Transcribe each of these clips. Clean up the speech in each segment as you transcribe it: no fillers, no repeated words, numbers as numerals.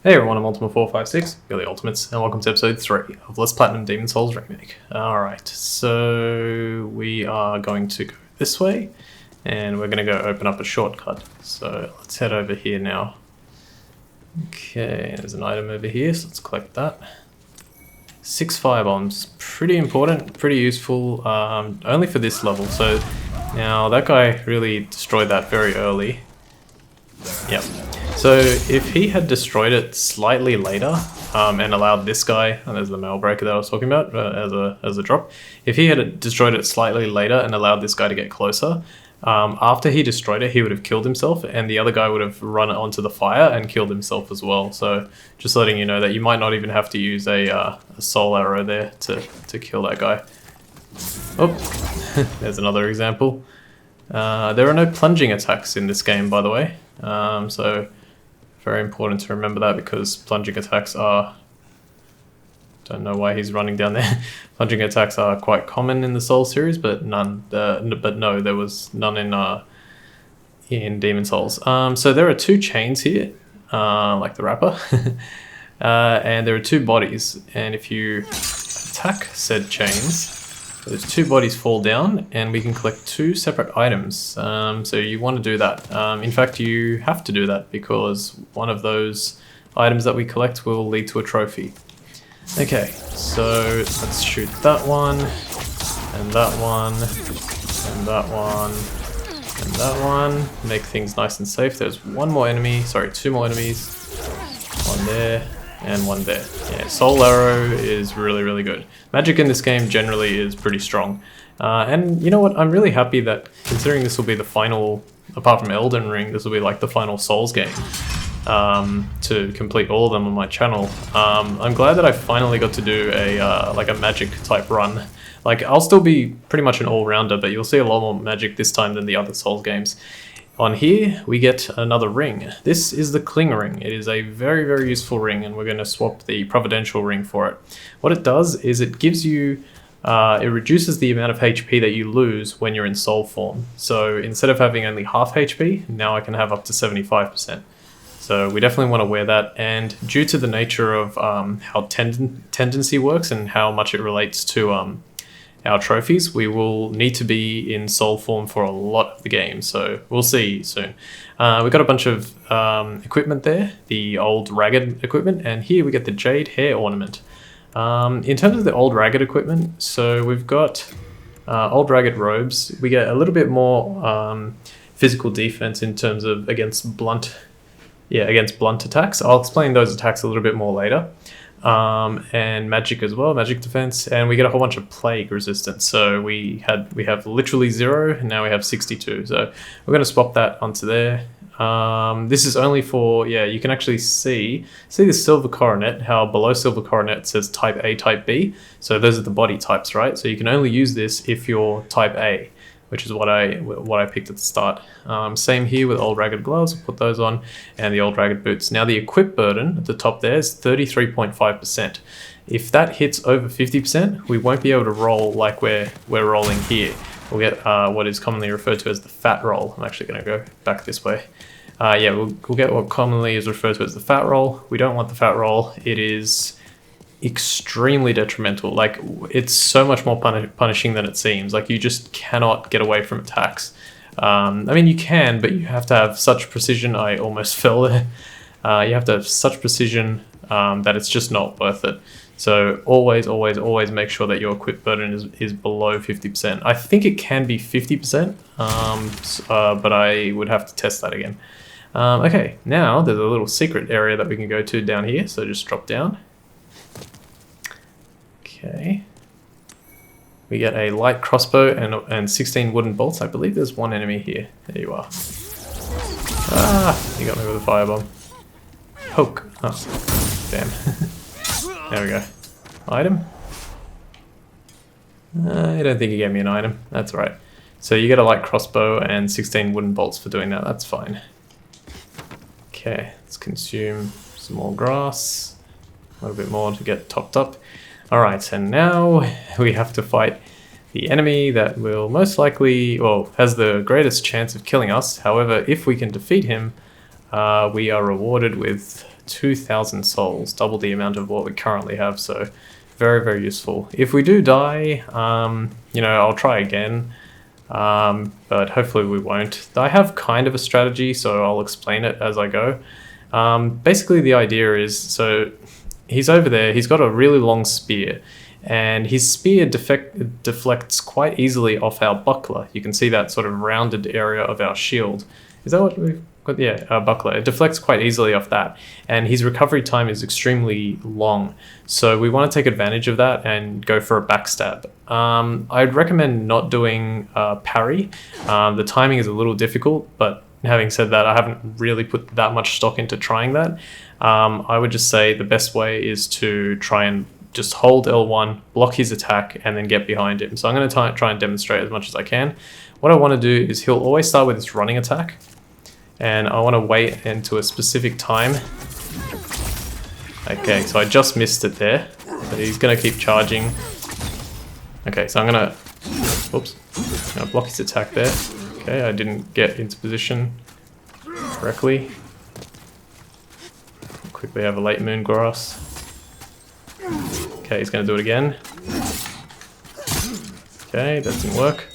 Hey everyone, I'm Ultima456, you're the Ultimates, and welcome to episode 3 of Let's Platinum Demon Souls Remake. Alright, so we are going to go this way, and we're going to go open up a shortcut. So let's head over here now. Okay, there's an item over here, so let's collect that. 6 firebombs, pretty important, pretty useful, only for this level. So now that guy really destroyed that very early. Yep. So if he had destroyed it slightly later and allowed this guy, and there's the mail breaker that I was talking about as a drop, if he had destroyed it slightly later and allowed this guy to get closer, after he destroyed it, he would have killed himself, and the other guy would have run it onto the fire and killed himself as well. So just letting you know that you might not even have to use a soul arrow there to kill that guy. Oh, there's another example. There are no plunging attacks in this game, by the way. So very important to remember that, because plunging attacks are... Don't know why he's running down there. Plunging attacks are quite common in the Soul series, but none. But no, there was none in Demon Souls. So there are 2 chains here, like the wrapper, and there are 2 bodies. And if you attack said chains, those 2 bodies fall down, and we can collect 2 separate items. So you want to do that. In fact, you have to do that, because one of those items that we collect will lead to a trophy. Okay, so let's shoot that one, and that one, and that one, and that one. Make things nice and safe. There's 1 more enemy, sorry, 2 more enemies. 1 there, and 1 there. Yeah, Soul Arrow is really good. Magic in this game generally is pretty strong. And you know what, I'm really happy that, considering this will be the final, apart from Elden Ring, this will be like the final Souls game. To complete all of them on my channel. I'm glad that I finally got to do like a magic type run. Like, I'll still be pretty much an all-rounder, but you'll see a lot more magic this time than the other Souls games. On here, we get another ring. This is the Cling Ring. It is a very useful ring, and we're going to swap the Providential Ring for it. What it does is it gives you... it reduces the amount of HP that you lose when you're in Soul form. So instead of having only half HP, now I can have up to 75%. So we definitely want to wear that, and due to the nature of how tendency works and how much it relates to our trophies, we will need to be in soul form for a lot of the game, so we'll see soon. We've got a bunch of equipment there, the old ragged equipment, and here we get the jade hair ornament. In terms of the old ragged equipment, so we've got old ragged robes. We get a little bit more physical defense in terms of against blunt attacks. I'll explain those attacks a little bit more later. And magic as well, magic defense, and we get a whole bunch of plague resistance. So we have literally 0, and now we have 62. So we're going to swap that onto there. This is only for, yeah, you can actually see the silver coronet, how below silver coronet it says type A, type B. So those are the body types, right? So you can only use this if you're type A, which is what I picked at the start. Same here with old ragged gloves, I'll put those on, and the old ragged boots. Now the equip burden at the top there is 33.5%. If that hits over 50%, we won't be able to roll like we're rolling here. We'll get what is commonly referred to as the fat roll. I'm actually going to go back this way. Yeah, we'll get what commonly is referred to as the fat roll. We don't want the fat roll. It is extremely detrimental. Like, it's so much more punishing than it seems. Like, you just cannot get away from attacks. I mean, you can, but you have to have such precision. I almost fell there. You have to have such precision that it's just not worth it. So always make sure that your equip burden is below 50%. I think it can be 50%, but I would have to test that again. Okay, now there's a little secret area that we can go to down here, so just drop down. Okay, we get a light crossbow and 16 wooden bolts. I believe there's 1 enemy here. There you are. Ah, you got me with a firebomb. Poke. Oh, damn. There we go. Item? I don't think you gave me an item. That's right. So you get a light crossbow and 16 wooden bolts for doing that. That's fine. Okay, let's consume some more grass. A little bit more to get topped up. Alright, and now we have to fight the enemy that will most likely, well, has the greatest chance of killing us. However, if we can defeat him, we are rewarded with 2,000 souls, double the amount of what we currently have, so very, very useful. If we do die, you know, I'll try again, but hopefully we won't. I have kind of a strategy, so I'll explain it as I go. Basically the idea is, so he's over there, he's got a really long spear, and his spear deflects quite easily off our buckler. You can see that sort of rounded area of our shield. Is that what we've got? Yeah, our buckler. It deflects quite easily off that, and his recovery time is extremely long. So we want to take advantage of that and go for a backstab. I'd recommend not doing parry. The timing is a little difficult, but having said that, I haven't really put that much stock into trying that. I would just say the best way is to try and just hold L1, block his attack, and then get behind him. So I'm going to try and demonstrate as much as I can. What I want to do is he'll always start with his running attack, and I want to wait into a specific time. Okay, so I just missed it there, but he's going to keep charging. Okay, so I'm going to, oops, I'm going to block his attack there. Okay, I didn't get into position correctly. Quickly have a late moon grass. Okay, he's going to do it again. Okay, that didn't work.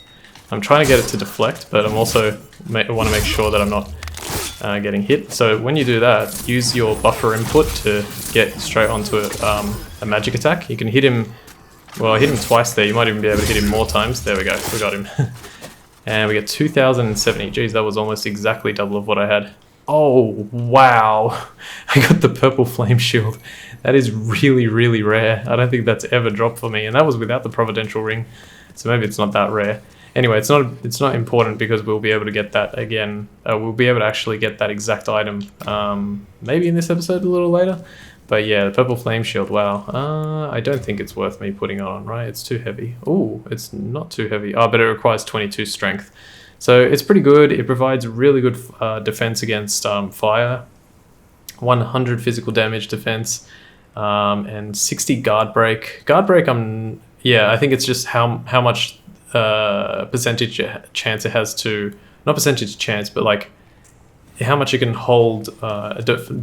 I'm trying to get it to deflect, but I'm also want to make sure that I'm not getting hit. So when you do that, use your buffer input to get straight onto a magic attack. You can hit him, well, I hit him twice there. You might even be able to hit him more times. There we go, we got him. And we get 2,070. Geez, that was almost exactly double of what I had. Oh, wow. I got the purple flame shield. That is really, really rare. I don't think that's ever dropped for me. And that was without the providential ring. So maybe it's not that rare. Anyway, it's not important because we'll be able to get that again. We'll be able to actually get that exact item maybe in this episode a little later. But yeah, the purple flame shield, wow. I don't think it's worth me putting it on, right? It's too heavy. Oh, it's not too heavy. Oh, but it requires 22 strength. So it's pretty good. It provides really good defense against fire, 100 physical damage defense, and 60 guard break. Guard break, I think it's just how much percentage chance it has to, not percentage chance, but like how much you can hold,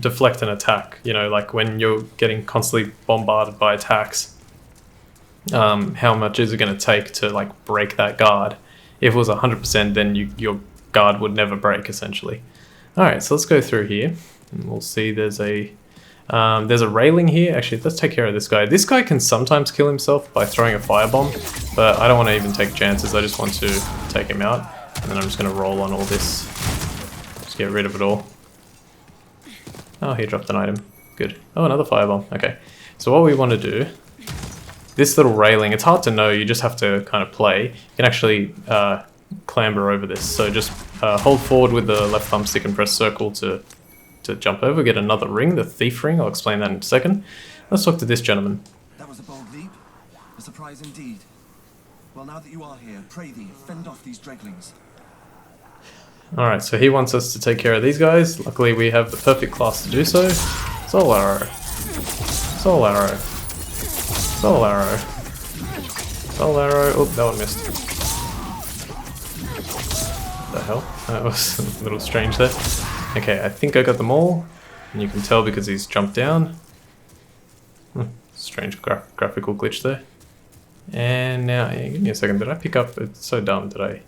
deflect an attack. You know, like when you're getting constantly bombarded by attacks, how much is it going to take to like break that guard? If it was 100%, then your guard would never break, essentially. All right, so let's go through here, and we'll see there's a railing here. Actually, let's take care of this guy. This guy can sometimes kill himself by throwing a firebomb, but I don't want to even take chances. I just want to take him out, and then I'm just going to roll on all this. Just get rid of it all. Oh, he dropped an item. Good. Oh, another firebomb. Okay, so what we want to do, this little railing, it's hard to know, you just have to kind of play. You can actually clamber over this. So just hold forward with the left thumbstick and press circle to jump over, get another ring, the thief ring. I'll explain that in a second. Let's talk to this gentleman. That was a bold leap, a surprise indeed. Well, now that you are here, pray thee, fend off these dreglings. Alright, so he wants us to take care of these guys. Luckily we have the perfect class to do so. Soul arrow. Soul arrow. Soul arrow. Soul arrow. Oh, that one missed. What the hell? That was a little strange there. Okay, I think I got them all. And you can tell because he's jumped down. Strange graphical glitch there. And now, yeah, give me a second. Did I pick up? It's so dumb. Did I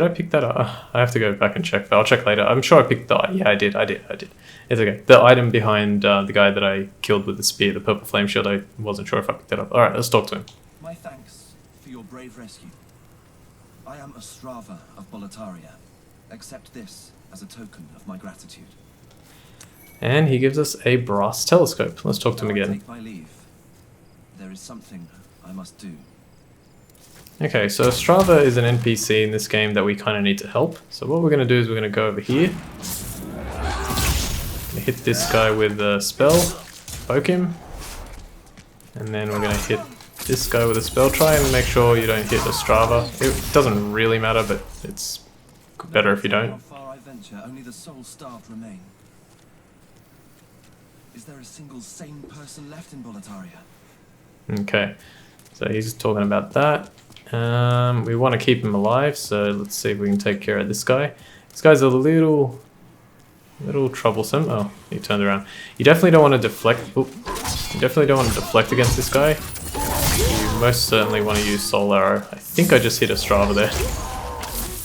pick that up? I have to go back and check, but I'll check later. I'm sure I picked the, yeah, I did. It's okay. The item behind the guy that I killed with the spear, the purple flame shield, I wasn't sure if I picked it up. Alright, let's talk to him. My thanks for your brave rescue. I am Ostrava of Boletaria. Accept this as a token of my gratitude. And he gives us a brass telescope. Let's talk to him again. Take my leave. There is something I must do. Okay, so Ostrava is an NPC in this game that we kind of need to help. So what we're going to do is we're going to go over here. Hit this guy with a spell, poke him. And then we're going to hit this guy with a spell. Try and make sure you don't hit Ostrava. It doesn't really matter, but it's better if you don't. How far I venture, only the soul-starved remain. Is there a single sane person left in Boletaria? Okay, so he's talking about that. We want to keep him alive, so let's see if we can take care of this guy. This guy's a little A little troublesome. Oh, he turned around. You definitely don't want to deflect. Oop. You definitely don't want to deflect against this guy. You most certainly want to use Soul Arrow. I think I just hit a Strava there.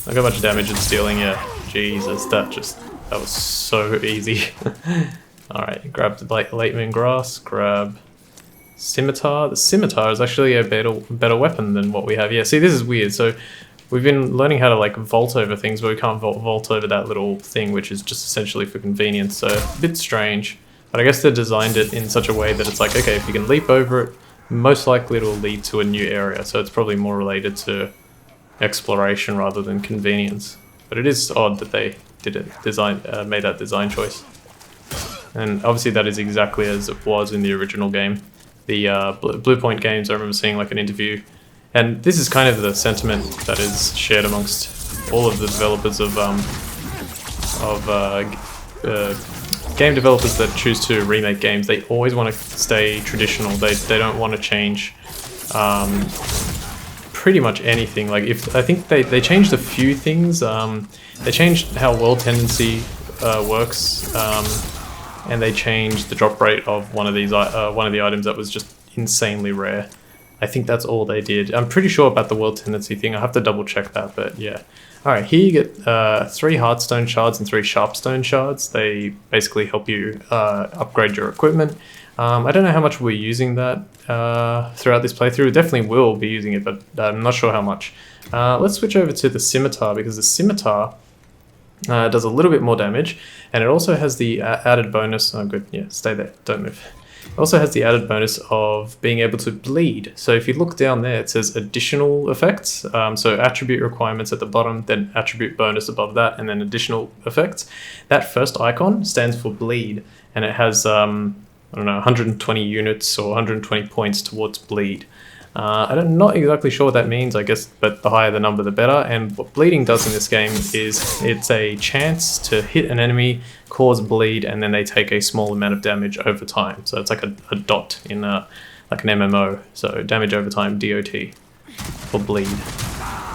Look how much damage it's dealing. Yeah, Jesus, that was so easy. Alright, grab the Lateman Grass, grab Scimitar. The Scimitar is actually a better weapon than what we have. Yeah, see, this is weird. So we've been learning how to like vault over things, but we can't vault over that little thing, which is just essentially for convenience. So a bit strange. But I guess they designed it in such a way that it's like, okay, if you can leap over it, most likely it'll lead to a new area. So it's probably more related to exploration rather than convenience. But it is odd that they made that design choice. And obviously that is exactly as it was in the original game. The Blue Point games, I remember seeing like an interview, and this is kind of the sentiment that is shared amongst all of the developers of game developers that choose to remake games. They always want to stay traditional. They don't want to change pretty much anything. Like I think they changed a few things. They changed how world tendency works. And they changed the drop rate of one of the items that was just insanely rare. I think that's all they did. I'm pretty sure about the world tendency thing. I have to double check that, but yeah. All right, here you get 3 Heartstone shards and 3 Sharpstone shards. They basically help you upgrade your equipment. I don't know how much we're using that throughout this playthrough. We definitely will be using it, but I'm not sure how much. Let's switch over to the Scimitar, because the Scimitar does a little bit more damage, and it also has the added bonus. Oh, good, yeah, stay there, don't move. It also has the added bonus of being able to bleed. So if you look down there, it says additional effects. So attribute requirements at the bottom, then attribute bonus above that, and then additional effects. That first icon stands for bleed, and it has I don't know, 120 units or 120 points towards bleed. I'm not exactly sure what that means, I guess, but the higher the number, the better. And what bleeding does in this game is it's a chance to hit an enemy, cause bleed, and then they take a small amount of damage over time. So it's like a dot in like an MMO. So damage over time, DOT, for bleed.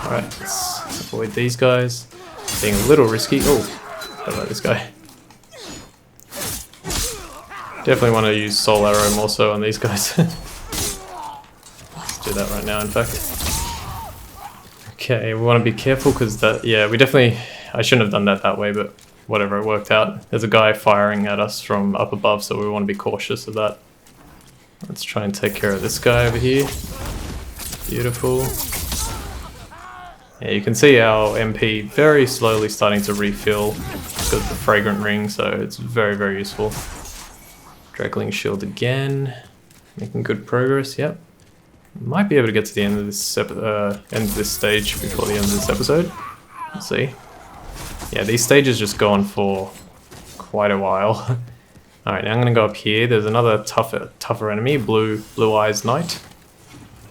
Alright, let's avoid these guys. Being a little risky. Oh, how about this guy? Definitely want to use Soul Arrow more so on these guys. Do that right now, in fact. Okay, we want to be careful because that, yeah, I shouldn't have done that way, but whatever, it worked out. There's a guy firing at us from up above, so we want to be cautious of that. Let's try and take care of this guy over here. Beautiful. Yeah, you can see our MP very slowly starting to refill. It's got the fragrant ring, so it's very, very useful. Drakeling Shield again. Making good progress, yep. Might be able to get to the end of this stage before the end of this episode. Let's see. Yeah, these stages just go on for quite a while. Alright, now I'm gonna go up here. There's another tougher enemy, Blue Eyes Knight.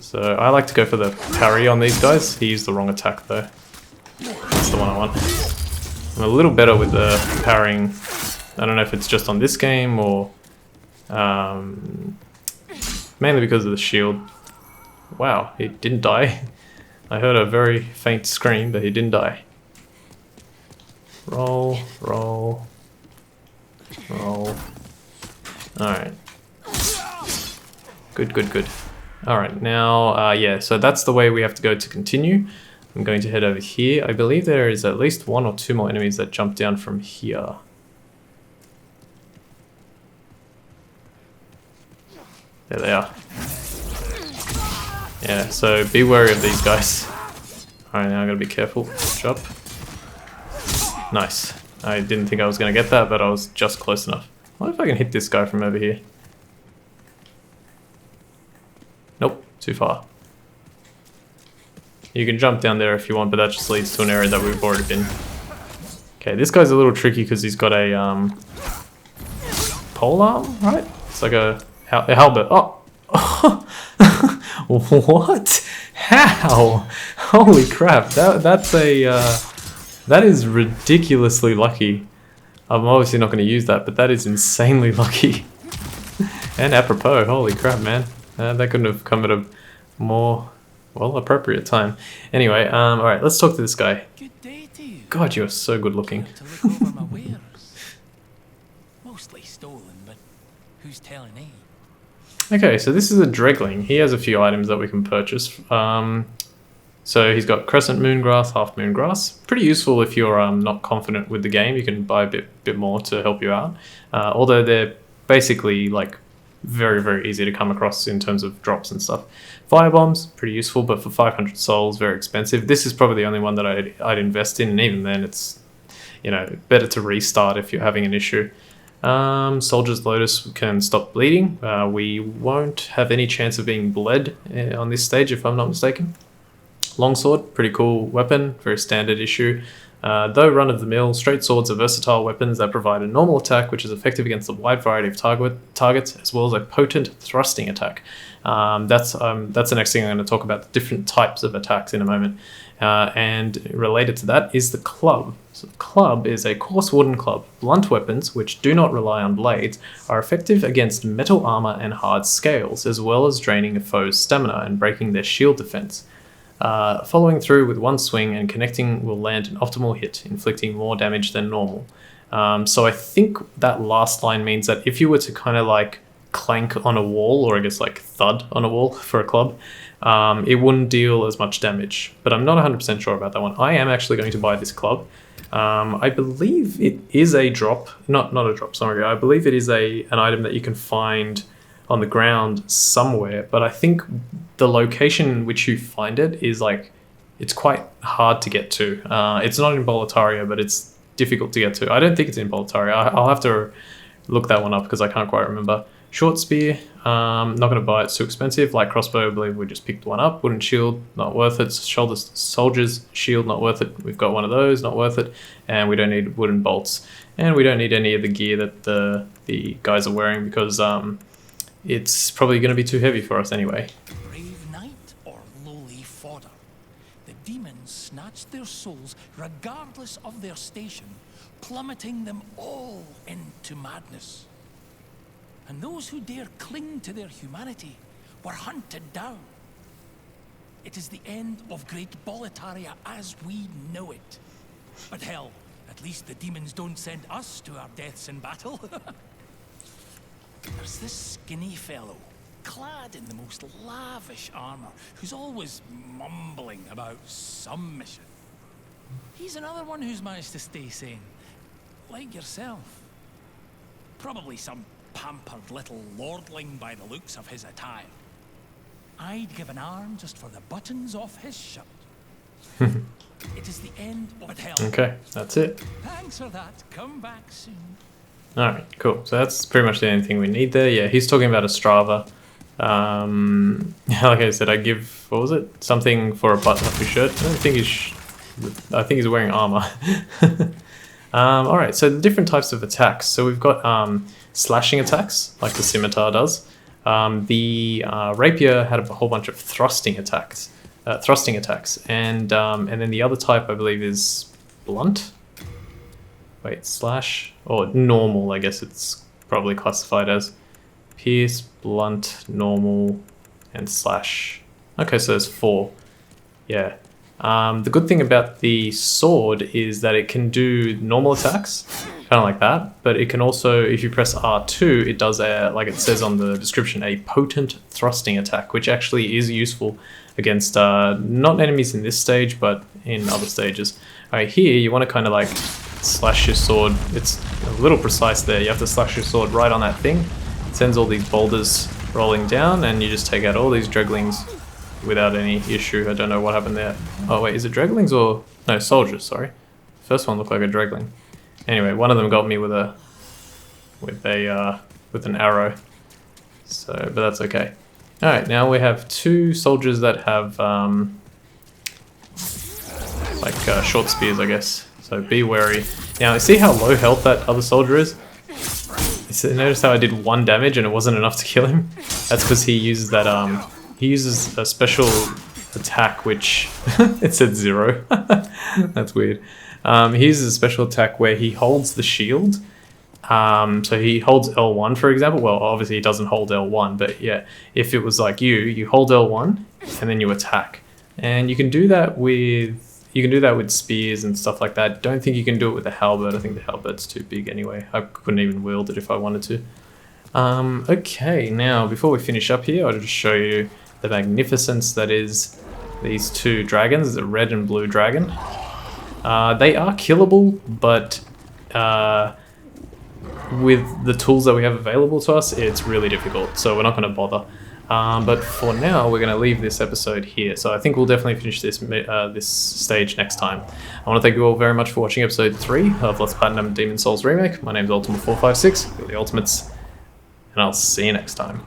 So I like to go for the parry on these guys. He used the wrong attack though. That's the one I want. I'm a little better with the parrying. I don't know if it's just on this game or mainly because of the shield. Wow, he didn't die. I heard a very faint scream, but he didn't die. Roll, roll, roll. Alright. Good, good, good. Alright, now, yeah, so that's the way we have to go to continue. I'm going to head over here. I believe there is at least 1 or 2 more enemies that jump down from here. There they are. Yeah, so be wary of these guys. Alright, now I gotta be careful. Jump. Nice. I didn't think I was gonna get that, but I was just close enough. What if I can hit this guy from over here? Nope, too far. You can jump down there if you want, but that just leads to an area that we've already been. Okay, this guy's a little tricky because he's got a pole arm, right? It's like a halberd. Oh! What? How? Holy crap! That is ridiculously lucky. I'm obviously not going to use that, but that is insanely lucky. And apropos, holy crap, man! That couldn't have come at a more, well, appropriate time. Anyway, all right, let's talk to this guy. Good day to you. God, you are so good looking. To look over my wares. but who's telling eh? Okay, so this is a Dregling. He has a few items that we can purchase. So he's got Crescent Moongrass, Half Moongrass. Pretty useful if you're not confident with the game. You can buy a bit more to help you out. Although they're basically like very, very easy to come across in terms of drops and stuff. Firebombs, pretty useful, but for 500 souls, very expensive. This is probably the only one that I'd invest in, and even then it's, you know, better to restart if you're having an issue. Soldier's Lotus can stop bleeding. We won't have any chance of being bled on this stage if I'm not mistaken. Longsword, pretty cool weapon, very standard issue. Though run-of-the-mill, straight swords are versatile weapons that provide a normal attack which is effective against a wide variety of targets, as well as a potent thrusting attack. That's the next thing I'm going to talk about, the different types of attacks in a moment. And related to that is the club. So the club is a coarse wooden club. Blunt weapons, which do not rely on blades, are effective against metal armor and hard scales, as well as draining a foe's stamina and breaking their shield defense. Following through with one swing and connecting will land an optimal hit, inflicting more damage than normal. So I think that last line means that if you were to kind of like clank on a wall, or I guess like thud on a wall for a club, it wouldn't deal as much damage. But I'm not 100% sure about that one. I am actually going to buy this club. I believe it is a drop, not a drop, sorry. I believe it is an item that you can find on the ground somewhere, but I think the location in which you find it is like, it's quite hard to get to. It's not in Boletaria, but it's difficult to get to. I don't think it's in Boletaria. I'll have to look that one up because I can't quite remember. Short spear, not going to buy it, it's too expensive. Light crossbow, I believe we just picked one up. Wooden shield, not worth it. Soldier's shield, not worth it. We've got one of those, not worth it. And we don't need wooden bolts. And we don't need any of the gear that the guys are wearing because it's probably going to be too heavy for us anyway. Brave knight or lowly fodder, the demons snatched their souls regardless of their station, plummeting them all into madness. And those who dare cling to their humanity were hunted down. It is the end of Great Boletaria as we know it. But hell, at least the demons don't send us to our deaths in battle. There's this skinny fellow, clad in the most lavish armor, who's always mumbling about some mission. He's another one who's managed to stay sane, like yourself. Probably some pampered little lordling by the looks of his attire. I'd give an arm just for the buttons off his shirt. It is the end of hell. Okay, that's it. Thanks for that. Come back soon. Alright, cool. So that's pretty much the only thing we need there. Yeah, he's talking about a Strava. Like I said, I give, what was it? Something for a button off his shirt. I don't think I think he's wearing armor. Alright, so the different types of attacks. So we've got slashing attacks, like the scimitar does. The rapier had a whole bunch of thrusting attacks. And then the other type, I believe, is blunt. Wait, slash or normal, I guess it's probably classified as. Pierce, blunt, normal, and slash. Okay, so there's 4. Yeah. The good thing about the sword is that it can do normal attacks, kind of like that, but it can also, if you press R2, it does like it says on the description, a potent thrusting attack, which actually is useful against not enemies in this stage, but in other stages. Alright, here you want to kind of like slash your sword. It's a little precise there. You have to slash your sword right on that thing. It sends all these boulders rolling down, and you just take out all these Dreglings without any issue. I don't know what happened there. Oh wait, is it Dreglings or no, soldiers? Sorry, first one looked like a Dregling. Anyway, one of them got me with an arrow. So, but that's okay. All right, now we have 2 soldiers that have like short spears, I guess. So be wary. Now, see how low health that other soldier is? Notice how I did 1 damage and it wasn't enough to kill him? That's because he uses that, he uses a special attack which, it said 0. That's weird. He uses a special attack where he holds the shield. So he holds L1, for example. Well, obviously he doesn't hold L1, but yeah, if it was like you hold L1 and then you attack. And you can do that with spears and stuff like that. Don't think you can do it with a halberd. I think the halberd's too big anyway. I couldn't even wield it if I wanted to. Okay, now before we finish up here, I'll just show you the magnificence that is these two dragons, the red and blue dragon. They are killable, but with the tools that we have available to us, it's really difficult, so we're not going to bother. But for now, we're going to leave this episode here. So I think we'll definitely finish this this stage next time. I want to thank you all very much for watching episode 3 of Let's Platinum Demon Souls Remake. My name's Ultima456, you're the Ultimates, and I'll see you next time.